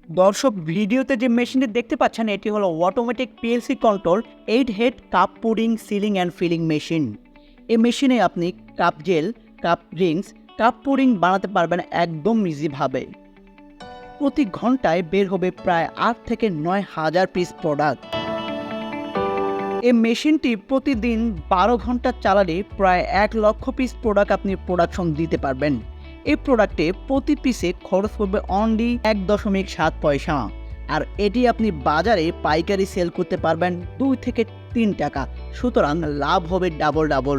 দর্শক, ভিডিওতে যে মেশিনটি দেখতে পাচ্ছেন এটি হলো automatic PLC control 8 head cup pudding sealing and filling machine. এই মেশিনে আপনি cup gel, cup rings, cup pudding বানাতে পারবেন একদম ইজিভাবে। প্রতি ঘন্টায় বের হবে প্রায় 8 থেকে 9 হাজার পিস প্রোডাক্ট। এই মেশিনটি প্রতিদিন 12 ঘন্টা চালালে প্রায় 1 লক্ষ পিস প্রোডাক্ট আপনি প্রোডাকশন দিতে পারবেন। এই প্রোডাক্টে প্রতি পিসে খরচ পড়বে অনলি 1.7 পয়সা, আর এটি আপনি বাজারে পাইকারি সেল করতে পারবেন 2 থেকে 3 টাকা। সুতরাং লাভ হবে ডাবল।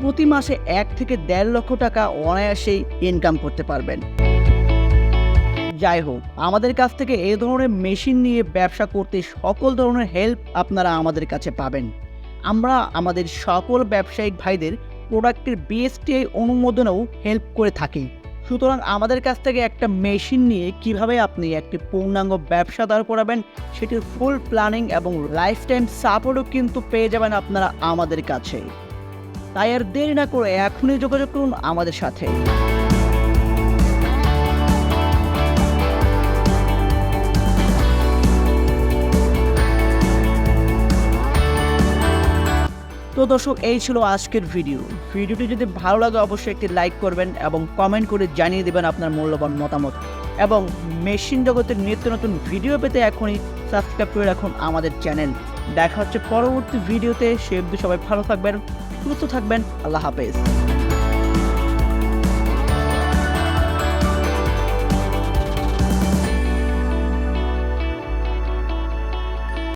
প্রতি মাসে 1 থেকে 1.5 লক্ষ টাকা অনায়াসেই ইনকাম করতে পারবেন। যাই হোক, আমাদের কাছ থেকে এই ধরনের মেশিন নিয়ে ব্যবসা করতে সকল ধরনের হেল্প আপনারা আমাদের কাছে পাবেন। আমরা আমাদের সকল ব্যবসায়িক ভাইদের প্রোডাক্টের বিএসটিআই অনুমোদনেও হেল্প করে থাকি। সুতরাং আমাদের কাছ থেকে একটা মেশিন নিয়ে কিভাবে আপনি একটি পূর্ণাঙ্গ ব্যবসা দাঁড় করাবেন সেটির ফুল প্ল্যানিং এবং লাইফ টাইম সাপোর্টও কিন্তু পেয়ে যাবেন আপনারা আমাদের কাছে। তাই আর দেরি না করে এখনই যোগাযোগ করুন আমাদের সাথে। তো দর্শক, এই ছিল আজকের ভিডিওটি যদি ভালো লাগে অবশ্যই একটি লাইক করবেন এবং কমেন্ট করে জানিয়ে দেবেন আপনার মূল্যবান মতামত, এবং মেশিন জগতের নিত্য নতুন ভিডিও পেতে এখনই সাবস্ক্রাইব করে রাখুন আমাদের চ্যানেল। দেখা হচ্ছে পরবর্তী ভিডিওতে। সে অবধি সবাই ভালো থাকবেন, সুস্থ থাকবেন। আল্লাহ হাফেজ।